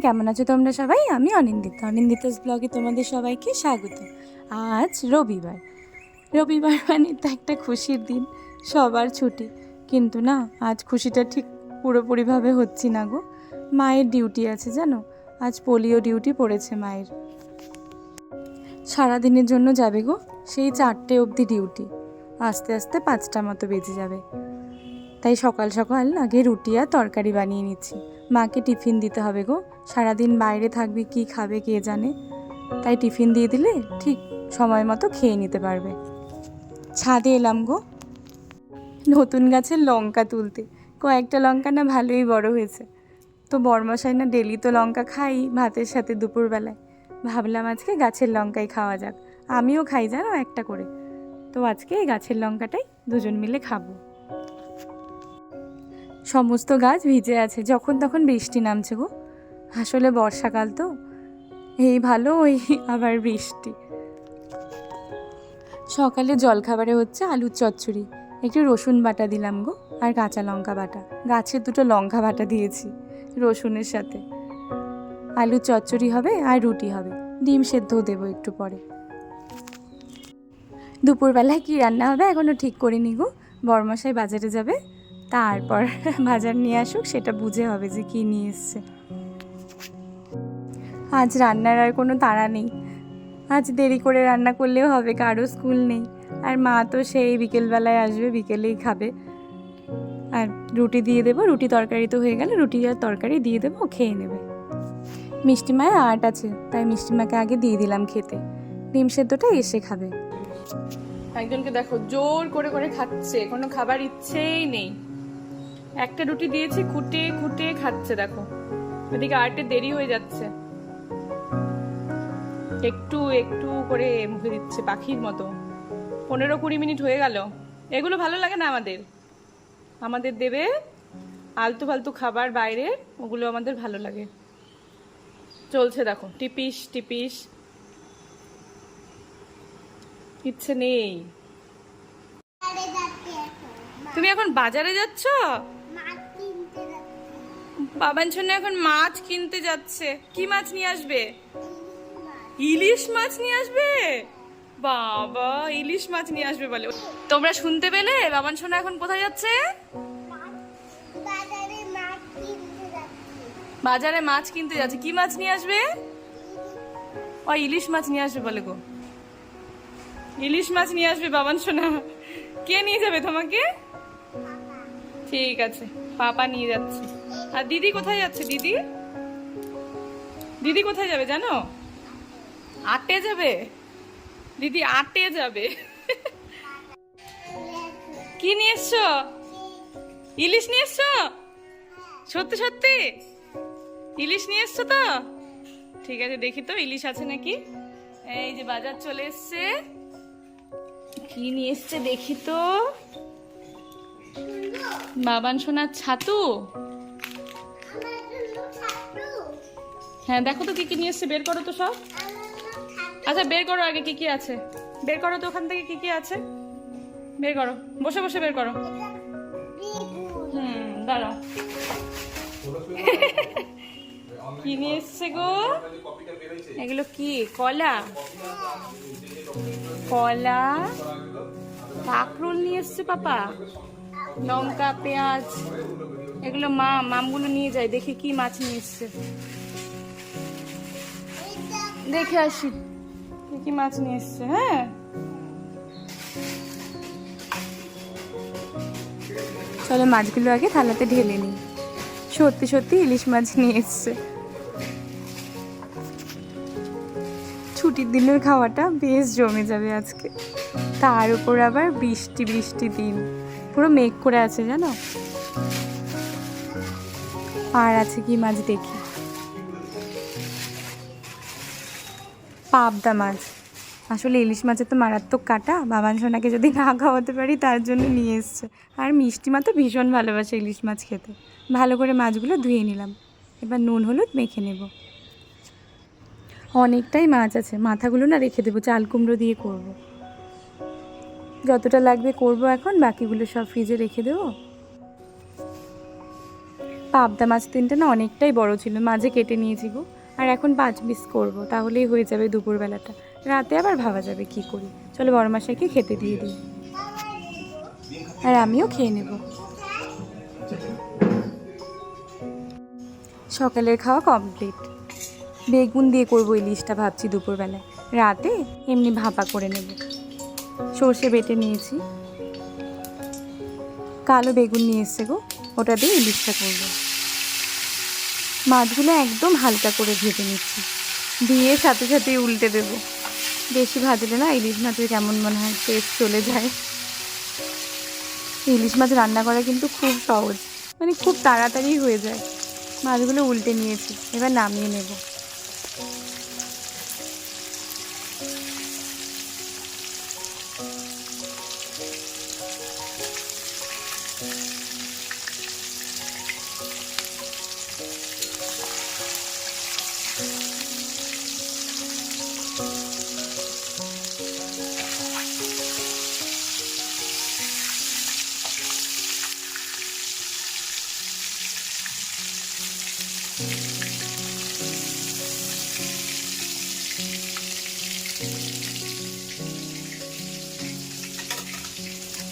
কেমন আছো তোমরা সবাই? আমি অনিন্দিতাস ব্লগে তোমাদের সবাইকে স্বাগত। আজ রবিবার। রবিবার মানে তো একটা খুশির দিন, সবার ছুটি। কিন্তু না, আজ খুশিটা ঠিক পুরোপুরিভাবে হচ্ছি না গো। মায়ের ডিউটি আছে জানো, আজ পোলিও ডিউটি পড়েছে মায়ের। সারাদিনের জন্য যাবে গো, সেই 4টে অবধি ডিউটি। আস্তে আস্তে 5টা মতো বেজে যাবে। তাই সকাল সকাল আগে রুটি আর তরকারি বানিয়ে নিচ্ছি। মাকে টিফিন দিতে হবে গো, সারাদিন বাইরে থাকবে, কি খাবে কে জানে। তাই টিফিন দিয়ে দিলে ঠিক সময় মতো খেয়ে নিতে পারবে। ছাদে এলাম গো নতুন গাছের লঙ্কা তুলতে। কয়েকটা লঙ্কা না ভালোই বড় হয়েছে। তো বরমশাই না ডেলি তো লঙ্কা খাই ভাতের সাথে দুপুরবেলায়। ভাবলাম আজকে গাছের লঙ্কাই খাওয়া যাক। আমিও খাই জানো একটা করে। তো আজকে এই গাছের লঙ্কাটাই দুজন মিলে খাবো। সমস্ত গাছ ভিজে আছে, যখন তখন বৃষ্টি নামছে গো। আসলে বর্ষাকাল তো, এই ভালো ওই আবার বৃষ্টি। সকালে জলখাবারে হচ্ছে আলুর চচ্চড়ি, একটু রসুন বাটা দিলাম গো, আর কাঁচা লঙ্কা বাটা। গাছের 2টো লঙ্কা বাটা দিয়েছি রসুনের সাথে। আলুর চচ্চড়ি হবে আর রুটি হবে, ডিম সেদ্ধও দেবো একটু পরে। দুপুরবেলায় কী রান্না হবে এখনও ঠিক করিনি গো। বরমশাই বাজারে যাবে, তারপর বাজার নিয়ে আসুক, সেটা বুঝে হবে যে কী নিয়ে এসছে। আজ রান্নার আর কোনো তাড়া নেই। আজ দেরি করে রান্না করলেও হবে, কারো স্কুল নেই। আর মা তো সেই বিকেলবেলায় আসবে, বিকেলেই খাবে। আর রুটি দিয়ে দেবো, রুটি তরকারি তো হয়ে গেলে রুটি আর তরকারি দিয়ে দেবো, খেয়ে নেবে। মিষ্টিমায়ের আর্ট আছে, তাই মিষ্টিমাকে আগে দিয়ে দিলাম খেতে। ডিম সেদ্ধটা এসে খাবে। একজনকে দেখো জোর করে করে খাচ্ছে, কোনো খাবার ইচ্ছেই নেই। একটা রুটি দিয়েছি, খুঁটে খুঁটে খাচ্ছে দেখো। ওদিকে আর্টের দেরি হয়ে যাচ্ছে, একটু একটু করে মুখে দিচ্ছে পাখির মতো। 15-20 মিনিট হয়ে গেল। এগুলো ভালো লাগে না আমাদের। আমাদের দেবে আলতু ফালতু খাবার বাইরে, ওগুলো আমাদের ভালো লাগে। চলছে দেখো, টিপিস টিপিস, ইচ্ছে নেই। তুমি এখন বাজারে যাচ্ছ? বাবান জন্য এখন মাছ কিনতে যাচ্ছে। কি মাছ নিয়ে আসবে? ইলিশ মাছ নিয়ে আসবে। বাবা, ইলিশ মাছ নিয়ে আসবে বলে। তোমরা শুনতে পেলে? বাবান সোনা এখন কোথায় যাচ্ছে? বাজারে মাছ কিনতে যাচ্ছে। কি মাছ নিয়ে আসবে? ও ইলিশ মাছ নিয়ে আসবে বলে গো। ইলিশ মাছ নিয়ে আসবে বাবান সোনা। কে নিয়ে যাবে তোমাকে? ঠিক আছে, পাপা নিয়ে যাচ্ছে। আর দিদি কোথায় যাচ্ছে? দিদি দিদি কোথায় যাবে জানো? আটে যাবে। দিদি আটে যাবে। কি নিয়ে এসছো? ইলিশ নিয়ে এসছো? সত্যি সত্যি ইলিশ নিয়ে এসছো তো? ঠিক আছে, দেখি তো ইলিশ আছে নাকি। এই যে বাজার চলে এসছে। কি নিয়ে এসছে দেখি তো। বাবান সোনার ছাতু। হ্যাঁ দেখো তো কি কি নিয়ে এসছে, বের করো তো সব। আচ্ছা বের করো আগে কি কি আছে, বের করো তো ওখান থেকে কি কি আছে, বের করো, বসে বসে বের করো। দাঁড়াও। কি নিয়ে এসছে গো? এগুলো কি? কলা, কলা, কাঁকরোল নিয়ে এসছে পাপা, লঙ্কা, পেঁয়াজ। এগুলো মামগুলো নিয়ে যায়, দেখি কি মাছ নিয়ে এসছে, দেখে আসি কি কি মাছ নিয়ে এসছে। হ্যাঁ চলো মাছগুলো আগে থালাতে ঢেলে নিই। সত্যি সত্যি ইলিশ মাছ নিয়ে এসছে। ছুটির দিনের খাওয়াটা বেশ জমে যাবে আজকে। তার উপর আবার বৃষ্টি বৃষ্টি দিন, পুরো মেঘ করে আছে জানো। আর আছে কি মাছ দেখি, পাবদা মাছ। আসলে ইলিশ মাছের তো মারাত্মক কাটা, বাবান সোনাকে যদি না খাওয়াতে পারি তার জন্য নিয়ে এসছে। আর মিষ্টিমা তো ভীষণ ভালোবাসে ইলিশ মাছ খেতে। ভালো করে মাছগুলো ধুয়ে নিলাম, এবার নুন হলুদ মেখে নেব। অনেকটাই মাছ আছে, মাথাগুলো না রেখে দেবো, চাল কুমড়ো দিয়ে করব। যতটা লাগবে করব এখন, বাকিগুলো সব ফ্রিজে রেখে দেবো। পাবদা মাছ তিনটে না অনেকটাই বড় ছিল, মাঝে কেটে নিয়েছি গো। আর এখন 5 পিস করবো, তাহলেই হয়ে যাবে দুপুরবেলাটা। রাতে আবার ভাবা যাবে কি করি। চলো বড় মশাইকে খেতে দিয়ে দিই, আর আমিও খেয়ে নেব। সকালের খাওয়া কমপ্লিট। বেগুন দিয়ে করবো ইলিশটা ভাবছি দুপুরবেলায়। রাতে এমনি ভাপা করে নেব। সর্ষে বেটে নিয়েছি, কালো বেগুন নিয়ে এসছে গো, ওটা দিয়ে ইলিশটা করব। মাছগুলো একদম হালকা করে ভেজে নিচ্ছি, দিয়ে সাথে সাথেই উল্টে দেব। বেশি ভাজলে না ইলিশ মাছের কেমন মনে হয়, টেস্ট চলে যায়। ইলিশ মাছ রান্না করা কিন্তু খুব সহজ, মানে খুব তাড়াতাড়ি হয়ে যায়। মাছগুলো উল্টে নিয়েছি, এবার নামিয়ে নেব।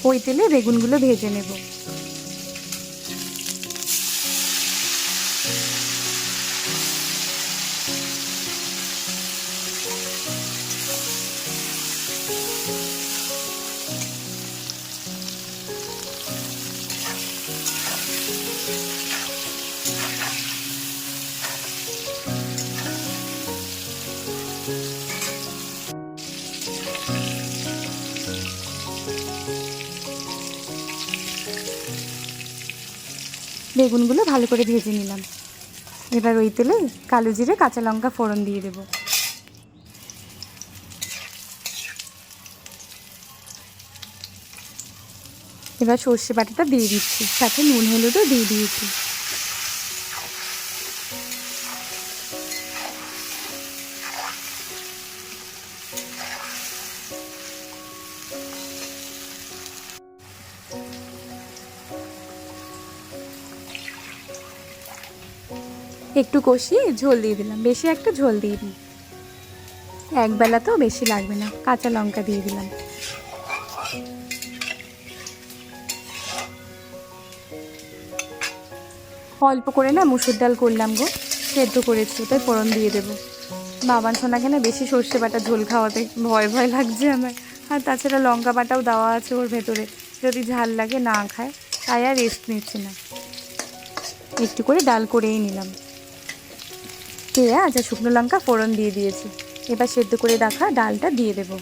ওই তেলে বেগুনগুলো ভেজে নেব। বেগুনগুলো ভালো করে ভেজে নিলাম। এবার ওই তেলে কালো জিরে কাঁচা লঙ্কা ফোড়ন দিয়ে দেব। এবার সর্ষে বাটাটা দিয়ে দিচ্ছি, সাথে নুন হলুদও দিয়ে দিয়েছি। একটু কষিয়ে ঝোল দিয়ে দিলাম, বেশি একটা ঝোল দিয়ে দিই, একবেলা তো বেশি লাগবে না। কাঁচা লঙ্কা দিয়ে দিলাম। অল্প করে না মুসুর ডাল করলাম গো, সেদ্ধ করেছি, ওটাই ফোড়ন দিয়ে দেবো। বাবান সোনাকে না বেশি সর্ষে বাটা ঝোল খাওয়াতে ভয় ভয় লাগছে আমার। আর তাছাড়া লঙ্কা বাটাও দেওয়া আছে ওর ভেতরে, যদি ঝাল লাগে না খায়, তাই আর রেস্ট নিচ্ছি না। একটু করে ডাল করেই নিলাম। পেঁয়াজ আর শুকনো লঙ্কা ফোড়ন দিয়ে দিয়েছি। এবার সেদ্ধ করে রাখা ডালটা দিয়ে দেবো।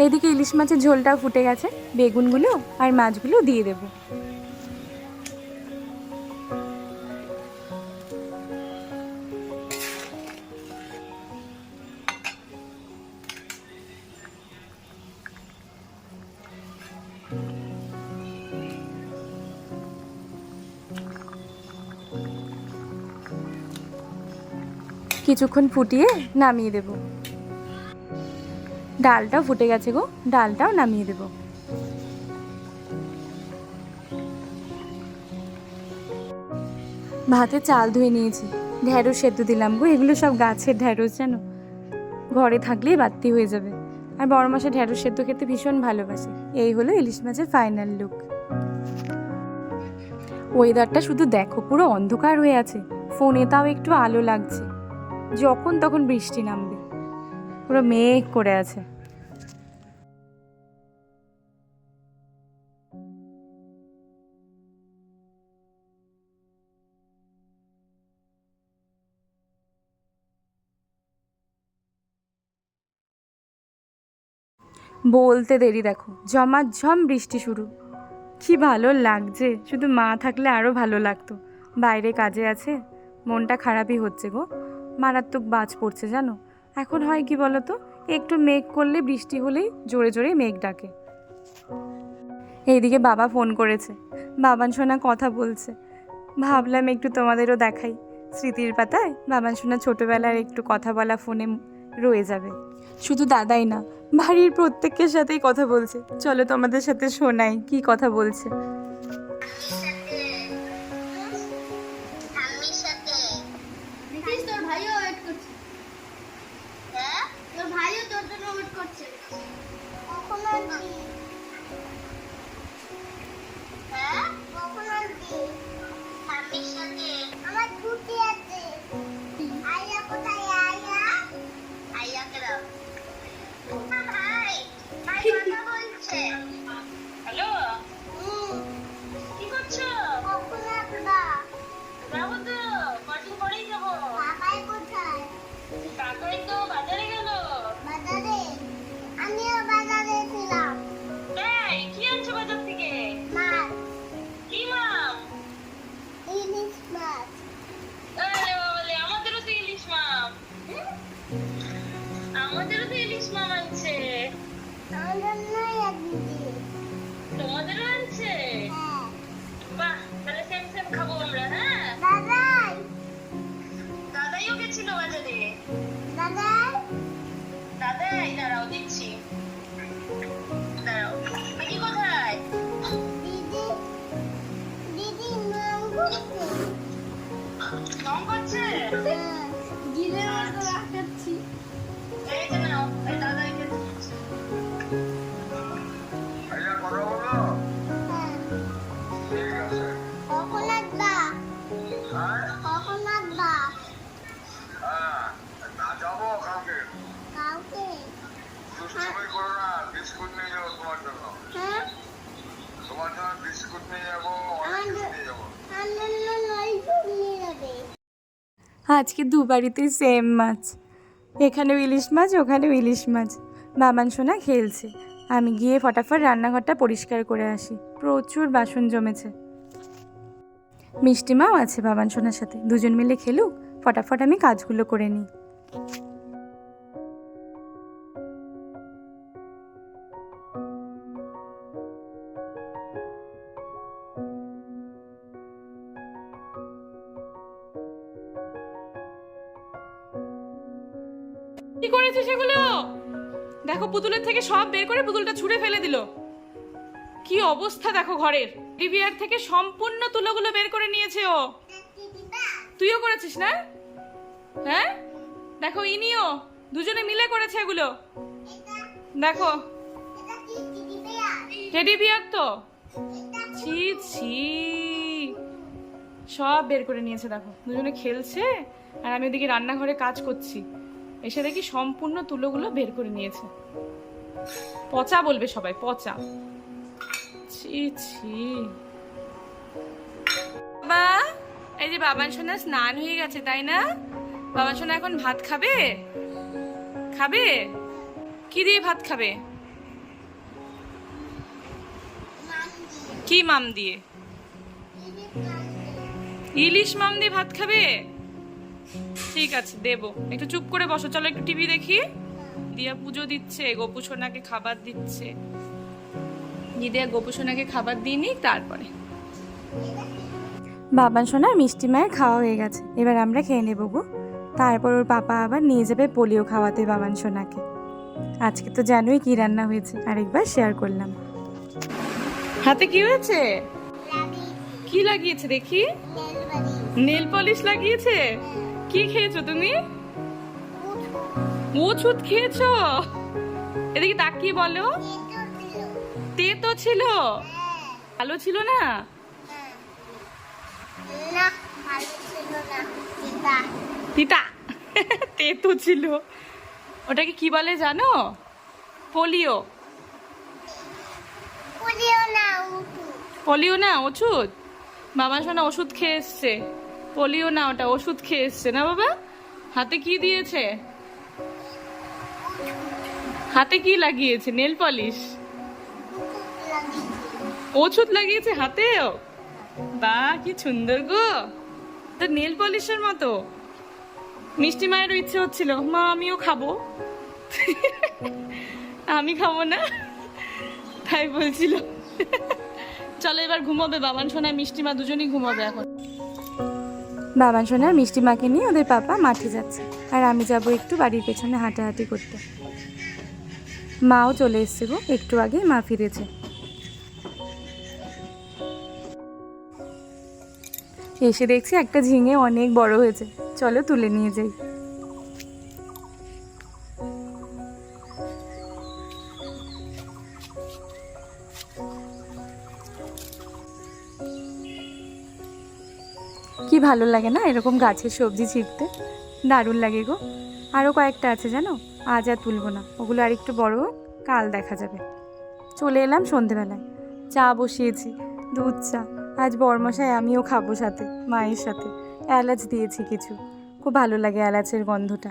এইদিকে ইলিশ মাছের ঝোলটাও ফুটে গেছে, বেগুনগুলো আর মাছগুলো দিয়ে দেবো। কিছুক্ষণ ফুটিয়ে নামিয়ে দেব। ডালটাও ফুটে গেছে গো, ডালটাও নামিয়ে দেব। ভাতে চাল ধুয়ে নিয়েছি, ঢ্যাঁড়স সেদ্ধ দিলাম গো। এগুলো সব গাছের ঢ্যাঁড়স, জানো, ঘরে থাকলেই বাড়তি হয়ে যাবে। আর বড় মাসে ঢ্যাঁড়স সেদ্ধ খেতে ভীষণ ভালোবাসে। এই হলো ইলিশ মাছের ফাইনাল লুক। ওয়েদারটা শুধু দেখো, পুরো অন্ধকার হয়ে আছে, ফোনে তাও একটু আলো লাগছে। যখন তখন বৃষ্টি নামবে, পুরো মেঘ করে আছে। বলতে দেরি, দেখো ঝমাঝম বৃষ্টি শুরু। কি ভালো লাগছে, শুধু মা থাকলে আরও ভালো লাগতো। বাইরে কাজে আছে, মনটা খারাপই হচ্ছে গো। মারাত্মক বাজ পড়ছে জানো। এখন হয় কি বলো তো, একটু মেঘ করলে, বৃষ্টি হলেই জোরে জোরে মেঘ ডাকে। এইদিকে বাবা ফোন করেছে, বাবান সোনা কথা বলছে। ভাবলাম একটু তোমাদেরও দেখাই, স্মৃতির পাতায় বাবান সোনা ছোটোবেলার একটু কথা বলা ফোনে রয়ে যাবে। শুধু দাদাই না, বাড়ির প্রত্যেকের সাথেই কথা বলছে। চলো তোমাদের সাথে শোনাই কি কথা বলছে। দেখিস তোর ভাইও ওয়েট করছে। হ্যাঁ তোর ভাইও তোর জন্য ওয়েট করছে। কখন আসবি? হ্যাঁ কখন আসবি? ঠাম্মির সাথে। আমার ছুটি আছে। আইয়া কোথায় আইয়া? আইয়াকে দাও। ভাই ভাই কথা বলছে। হ্যালো, কি করছো? কখন আসবা? যাবো তো, কদিন পরেই যাবো। কাকাই কোথায়? কাকাই তো বাজারে গেল। বাজারে? আমিও বাজারে ছিলাম। তাই কি আনছো বাজার থেকে? মাছ, কি মাম? ইলিশ মাছ। আরে বাবালে, আমাদেরও তো ইলিশ মাম। আমাদেরও তো ইলিশ মাম আনছে। আমার জন্যই একদিন। তোমাদেরও আনছে? হ্যাঁ। বাহ, তাহলে সেম সেম খাবো আমরা। হ্যাঁ, দাদাই, দাদাইও গেছিল বাজারে। দাদাই, দাদাই, দাঁড়াও দিচ্ছি, দাঁড়াও। দিদি কোথায়? দিদি, দিদি নাম করছে। রং করছে? হ্যাঁ, গিলের মতো রাখাচ্ছি। এই যে নাও, এই দাদাইকে দিচ্ছি। ভাইয়া কথা বলো। হ্যাঁ। ঠিক আছে। কখন আসবা? হ্যাঁ কখন আসবা? হ্যাঁ না যাবো কালকে। কাউকে? দুষ্টুমি করো না, বিস্কুট নিয়ে যাবো তোমার জন্য। হ্যাঁ, তোমার জন্য বিস্কুট নিয়ে যাবো, অনেক কিছু নিয়ে যাবো। আমার জন্য নয় ফুল নিয়ে যাবে। আজকে দু বাড়িতেই সেম মাছ, এখানেও ইলিশ মাছ ওখানেও ইলিশ মাছ। বাবান সোনা খেলছে, আমি গিয়ে ফটাফট রান্নাঘরটা পরিষ্কার করে আসি, প্রচুর বাসন জমেছে। মিষ্টিমাও আছে বাবান সোনার সাথে, দুজন মিলে খেলুক, ফটাফট আমি কাজগুলো করে নিই। কি করেছে সেগুলো? দেখো, পুতুলের থেকে সব বের করে পুতুলটা ছুঁড়ে ফেলে দিল। কি অবস্থা দেখো ঘরের। ডিভিআর থেকে সম্পূর্ণ তুলোগুলো বের করে নিয়েছে ও। তুইও করেছিস না? হ্যাঁ, দেখো ইনিও দুজনে মিলে করেছে এগুলো। দেখো, এটা কি দিদি বেয়া? টেডি বিয়ার তো। ছি ছি, সব বের করে নিয়েছে। দেখো দুজনে খেলছে আর আমি ওদিকে রান্নাঘরে কাজ করছি, এসে দেখি সম্পূর্ণ তুলোগুলো বের করে নিয়েছে। পচা বলবে সবাই, পচা। ছি ছি। বাবা, এই যে বাবান সোনা স্নান হয়ে গেছে তাই না? বাবান সোনা এখন ভাত খাবে? খাবে? কি দিয়ে ভাত খাবে? কি মাম দিয়ে? ইলিশ মাম দিয়ে ভাত খাবে? ঠিক আছে, দেবো। একটু চুপ করে বসো, চলো একটু টিভি দেখি। দিয়া পুজো দিচ্ছে, গোপু সোনাকে খাবার দিচ্ছে। দিদিয়া গোপু সোনাকে খাবার দিয়ে নিক তারপরে। বাবান সোনার মিষ্টি মায়ের খাওয়া হয়ে গেছে, এবার আমরা খেয়ে নেবো গো। তারপর ওর পাপা আবার নিয়ে যাবে পোলিও খাওয়াতে বাবান সোনাকে। আজকে তো জানোই কি রান্না হয়েছে, আরেকবার শেয়ার করলাম। হাতে কি হয়েছে? লাবি, কি লাগিয়েছে দেখি? নেলবাড়ি, নেল পলিশ লাগিয়েছে। কি খেয়েছো তুমি? ওষুধ খেয়েছো? এদিকে তাকিয়ে বলো। তেতো ছিল? ভালো ছিল না? না, ভালো ছিল না। দিদা, তিতা। তেতো ছিল। ওটাকে কি বলে জানো? পোলিও। পুলিও না উঠু। পোলিও না, ওষুধ। বাবা শোনা ওষুধ খেয়ে এসছে। পোলিও না, ওটা ওষুধ খেয়ে এসছে না বাবা? হাতে কি দিয়েছে? হাতে কি লাগিয়েছে? Nail polish. ওষুধ লাগিয়েছে হাতেও। বাহ, কি সুন্দর গো, তো নেল পলিশের মতো। মিষ্টি মায়েরও ইচ্ছে হচ্ছিল, মা আমিও খাবো। আমি খাবো না, তাই বলছিল। চলো এবার ঘুমাবে বাবান সোনা, মিষ্টি মা দুজনেই ঘুমাবে এখন। বাবান সোনা আর মিষ্টি মাকে নিয়ে ওদের পাপা মাঠে যাচ্ছে, আর আমি যাব একটু বাড়ির পেছনে হাঁটাহাঁটি করতে। মাও চলে এসছে গো, একটু আগেই মা ফিরেছে। এসে দেখছি একটা ঝিঙে অনেক বড় হয়েছে, চলো তুলে নিয়ে যাই। কি ভালো লাগে না এরকম গাছের সবজি ছিঁড়তে, দারুণ লাগে গো। আরও কয়েকটা আছে জানো, আজ আর তুলবো না, ওগুলো আর একটু বড় হোক, কাল দেখা যাবে। চলে এলাম সন্ধেবেলায়, চা বসিয়েছি, দুধ চা। আজ বরমশাই আমিও খাবো সাথে, মায়ের সাথে। এলাচ দিয়েছি কিছু, খুব ভালো লাগে এলাচের গন্ধটা।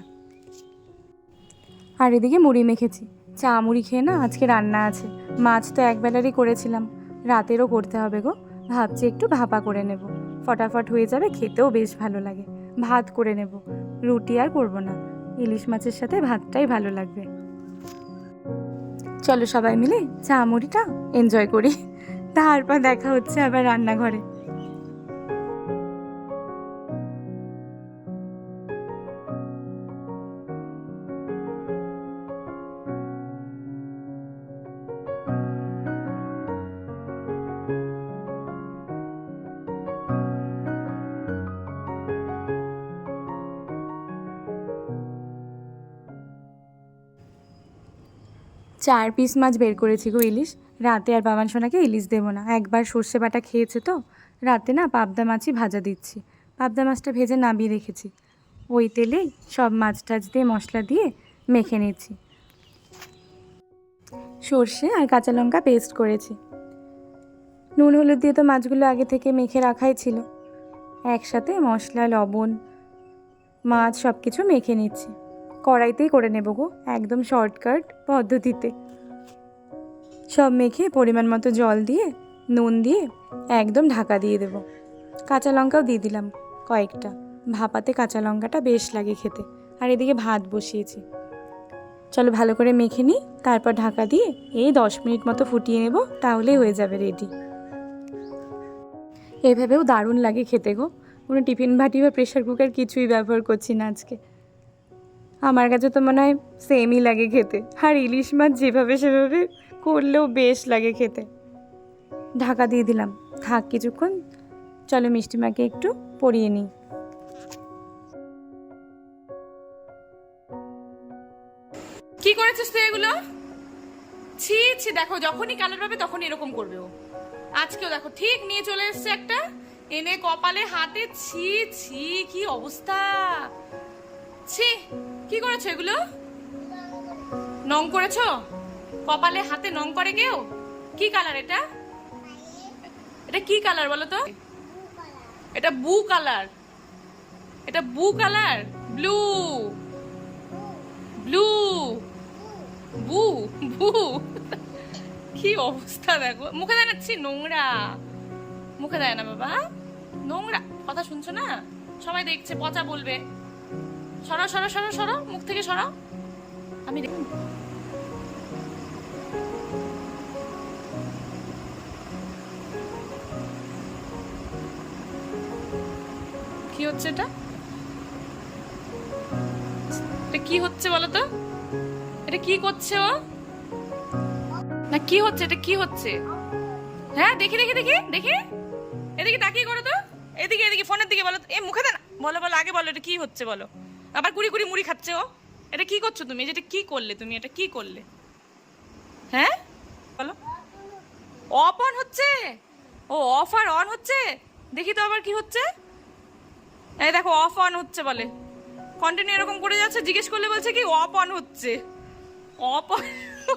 আর এদিকে মুড়ি মেখেছি, চা মুড়ি খেয়ে না আজকে রান্না আছে। মাছ তো একবেলারই করেছিলাম, রাতেরও করতে হবে গো। ভাবছি একটু ভাপা করে নেব, ফটাফট হয়ে যাবে, খেতেও বেশ ভালো লাগে। ভাত করে নেব, রুটি আর করব না, ইলিশ মাছের সাথে ভাতটাই ভালো লাগবে। চলো সবাই মিলে চা মুড়িটা এনজয় করি, তারপর দেখা হচ্ছে আবার রান্নাঘরে। চার পিস মাছ বের করেছি গো ইলিশ। রাতে আর বাবান সোনাকে ইলিশ দেবো না, একবার সর্ষে বাটা খেয়েছে তো। রাতে না পাবদা মাছই ভাজা দিচ্ছি, পাবদা মাছটা ভেজে নামিয়ে রেখেছি। ওই তেলেই সব মাছ টাছ দিয়ে মশলা দিয়ে মেখে নিচ্ছি। সর্ষে আর কাঁচা লঙ্কা পেস্ট করেছি। নুন হলুদ দিয়ে তো মাছগুলো আগে থেকে মেখে রাখাই ছিল। একসাথে মশলা, লবণ, মাছ সব কিছু মেখে নিচ্ছি। কড়াইতেই করে নেব গো, একদম শর্টকাট পদ্ধতিতে। সব মেখে পরিমাণ মতো জল দিয়ে, নুন দিয়ে একদম ঢাকা দিয়ে দেব। কাঁচা লঙ্কাও দিয়ে দিলাম কয়েকটা, ভাপাতে কাঁচা লঙ্কাটা বেশ লাগে খেতে। আর এদিকে ভাত বসিয়েছি, চলো ভালো করে মেখে নিই, তারপর ঢাকা দিয়ে এই 10 মিনিট মতো ফুটিয়ে নেব, তাহলেই হয়ে যাবে রেডি। এভাবেও দারুণ লাগে খেতে গো, কোনো টিফিন বাটি বা প্রেশার কুকার কিছুই ব্যবহার করছি না আজকে। আমার কাছে তো মনে হয় সেমই লাগে খেতে, আর ইলিশ মাছ যেভাবে সেভাবে করলেও বেশ লাগে খেতে। ঢাকা দিয়ে দিলাম, থাক কিছুক্ষণ। চলো মিষ্টি মাকে একটু পরিয়ে নিই। কি করেছিস তুই এগুলো? ছি ছি, দেখো যখনই কালার পাবে তখনই এরকম করবে ও। আজকেও দেখো ঠিক নিয়ে চলে এসছে একটা, এনে কপালে হাতে। ছি ছি, কি অবস্থা! ছি, কি করেছো এগুলো? নং করেছো? কপালে হাতে নং করে কেউ? কি কালার এটা? এটা কি কালার বলো তো? এটা ব্লু কালার, এটা ব্লু কালার, ব্লু ব্লু বু বু। কি অবস্থা দেখো, মুখে দেয় না, ছি নোংরা, মুখে দেয় না বাবা, নোংরা। কথা শুনছো না? সবাই দেখছে, পচা বলবে। সরো সরো সরো সরো, মুখ থেকে সরো। আমি কি হচ্ছে এটা? এটা কি হচ্ছে বলো তো? এটা কি করছে ও? না কি হচ্ছে, এটা কি হচ্ছে? হ্যাঁ দেখি দেখি দেখি দেখি, এদিকে তাকিয়ে করো তো, এদিকে এদিকে, ফোনের দিকে বলো। এ মুখে দেন, বলো বলো, আগে বলো এটা কি হচ্ছে বলো। আবার কুড়ি কুড়ি মুড়ি খাচ্ছে ও। এটা কি করছো তুমি? যেটা কি করলে তুমি, এটা কি করলে? হ্যাঁ বলো। অফ অন হচ্ছে? ও অফ আর অন হচ্ছে, দেখি তো আবার কি হচ্ছে। এই দেখো অফ অন হচ্ছে বলে, কন্টিনিউ এরকম করে যাচ্ছে। জিজ্ঞেস করলে বলছে কি অফ অন হচ্ছে, অফ অন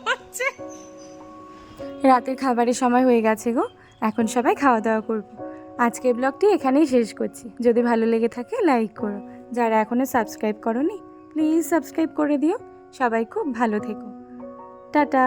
হচ্ছে। রাতের খাবারের সময় হয়ে গেছে গো, এখন সবাই খাওয়া দাওয়া করব। আজকের ব্লগটি এখানেই শেষ করছি। যদি ভালো লেগে থাকে লাইক করো, যারা এখনও সাবস্ক্রাইব করোনি প্লিজ সাবস্ক্রাইব করে দিও। সবাই খুব ভালো থেকো, টাটা।